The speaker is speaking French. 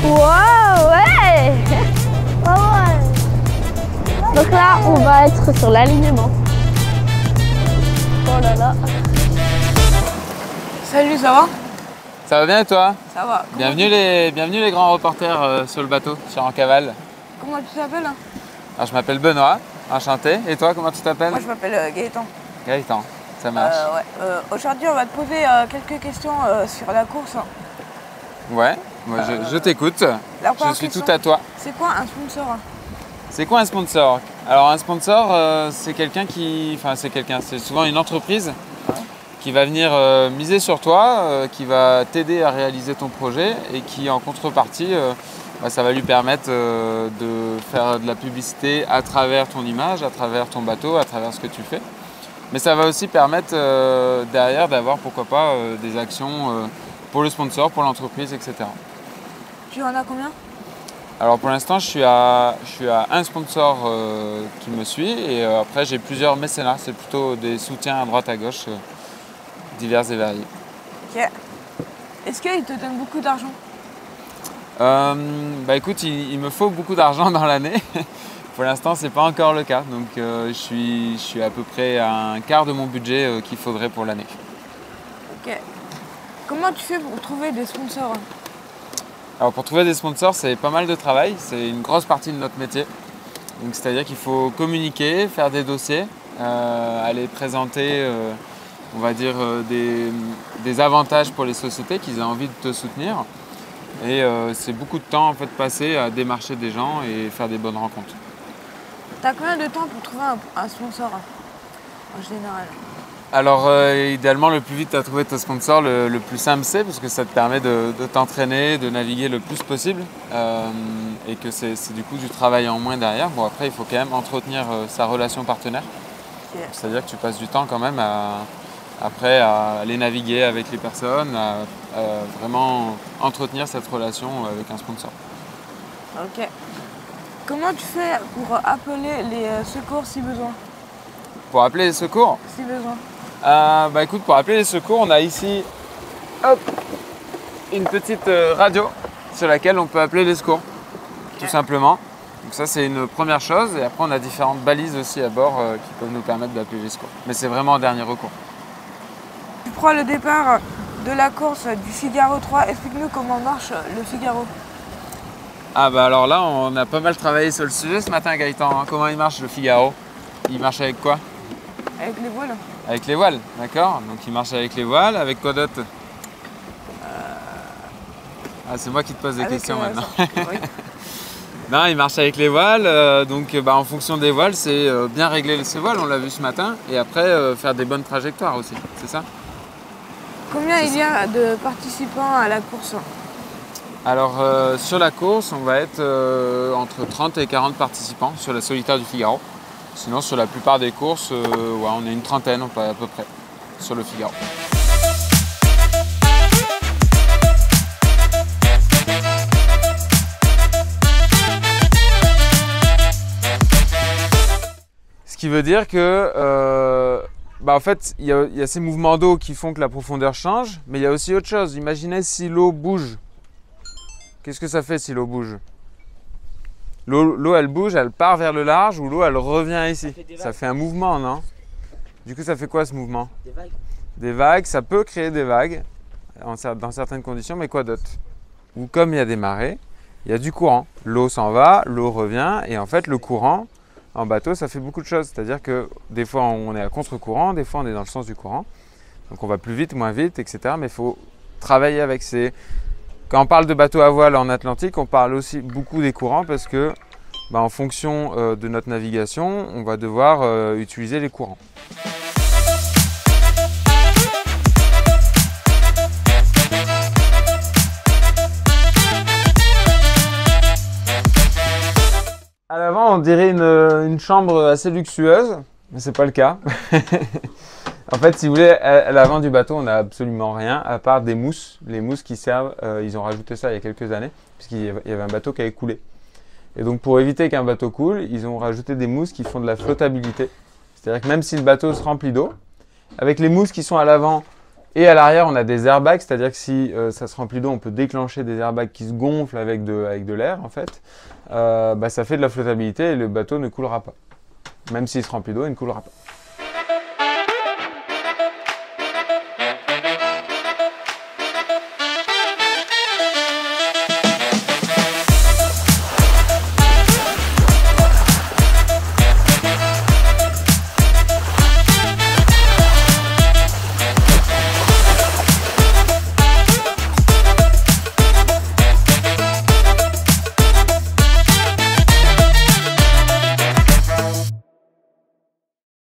Wow, ouais. Ouais, ouais. Donc là, on va être sur l'alignement. Oh là là. Salut, ça va? Ça va bien et toi? Ça va. Bienvenue les grands reporters sur le bateau, sur En Cavale. Comment tu t'appelles? Alors, je m'appelle Benoît, enchanté. Et toi, comment tu t'appelles? Moi, je m'appelle Gaëtan. Gaëtan, ça marche. Aujourd'hui, on va te poser quelques questions sur la course. Ouais, moi je t'écoute. Je suis tout à toi. C'est quoi un sponsor? C'est quoi un sponsor? Alors un sponsor, c'est quelqu'un qui... Enfin c'est souvent une entreprise qui va venir miser sur toi, qui va t'aider à réaliser ton projet et qui en contrepartie, ça va lui permettre de faire de la publicité à travers ton image, à travers ton bateau, à travers ce que tu fais. Mais ça va aussi permettre derrière d'avoir pourquoi pas des actions pour le sponsor, pour l'entreprise, etc. Tu en as combien? Alors pour l'instant, je suis à un sponsor qui me suit et après j'ai plusieurs mécénats. C'est plutôt des soutiens à droite à gauche, divers et variés. Ok. Est-ce qu'il te donne beaucoup d'argent? Écoute, il me faut beaucoup d'argent dans l'année. Pour l'instant, c'est pas encore le cas. Donc je suis à peu près à un quart de mon budget qu'il faudrait pour l'année. Ok. Comment tu fais pour trouver des sponsors? Alors pour trouver des sponsors, c'est pas mal de travail, c'est une grosse partie de notre métier. Donc c'est-à-dire qu'il faut communiquer, faire des dossiers, aller présenter, on va dire, des avantages pour les sociétés qu'ils aient envie de te soutenir. Et c'est beaucoup de temps en fait passé à démarcher des gens et faire des bonnes rencontres. T'as combien de temps pour trouver un sponsor en général? Alors idéalement le plus vite à trouver ton sponsor, le plus simple c'est parce que ça te permet de t'entraîner, de naviguer le plus possible et que c'est du coup du travail en moins derrière. Bon après il faut quand même entretenir sa relation partenaire, okay. C'est-à-dire que tu passes du temps quand même après à aller naviguer avec les personnes, à vraiment entretenir cette relation avec un sponsor. Ok. Comment tu fais pour appeler les secours si besoin? Pour appeler les secours? Si besoin. Écoute, pour appeler les secours, on a ici une petite radio sur laquelle on peut appeler les secours, tout simplement. Donc ça, c'est une première chose. Et après, on a différentes balises aussi à bord qui peuvent nous permettre d'appeler les secours. Mais c'est vraiment en dernier recours. Tu prends le départ de la course du Figaro 3. Explique-nous comment marche le Figaro. Alors là, on a pas mal travaillé sur le sujet ce matin, Gaëtan. Hein. Comment il marche le Figaro? Il marche avec quoi? Avec les voiles. Avec les voiles, d'accord. Donc il marche avec les voiles, avec quoi d'autre? C'est moi qui te pose des questions maintenant. Oui. Non, il marche avec les voiles, en fonction des voiles, c'est bien régler ses voiles, on l'a vu ce matin, et après faire des bonnes trajectoires aussi, c'est ça? Combien il y a de participants à la course? Alors sur la course, on va être entre 30 et 40 participants sur la solitaire du Figaro. Sinon, sur la plupart des courses, on est une trentaine à peu près sur le Figaro. Ce qui veut dire que, en fait, il y a ces mouvements d'eau qui font que la profondeur change, mais il y a aussi autre chose. Imaginez si l'eau bouge. Qu'est-ce que ça fait si l'eau bouge? L'eau, elle bouge, elle part vers le large ou l'eau, elle revient ici. Ça fait un mouvement, non? Du coup, ça fait quoi ce mouvement? Des vagues. Des vagues, ça peut créer des vagues dans certaines conditions, mais quoi d'autre? Ou comme il y a des marées, il y a du courant. L'eau s'en va, l'eau revient, et en fait, le courant, en bateau, ça fait beaucoup de choses. C'est-à-dire que des fois, on est à contre-courant, des fois, on est dans le sens du courant. Donc, on va plus vite, moins vite, etc. Mais il faut travailler avec ces... Quand on parle de bateau à voile en Atlantique, on parle aussi beaucoup des courants parce que, en fonction de notre navigation, on va devoir utiliser les courants. À l'avant, on dirait une chambre assez luxueuse, mais c'est pas le cas. En fait, si vous voulez, à l'avant du bateau, on n'a absolument rien à part des mousses. Les mousses qui servent, ils ont rajouté ça il y a quelques années, puisqu'il y avait un bateau qui avait coulé. Et donc, pour éviter qu'un bateau coule, ils ont rajouté des mousses qui font de la flottabilité. C'est-à-dire que même si le bateau se remplit d'eau, avec les mousses qui sont à l'avant Et à l'arrière, on a des airbags, c'est-à-dire que si ça se remplit d'eau, on peut déclencher des airbags qui se gonflent avec de l'air, en fait. Ça fait de la flottabilité et le bateau ne coulera pas. Même s'il se remplit d'eau, il ne coulera pas.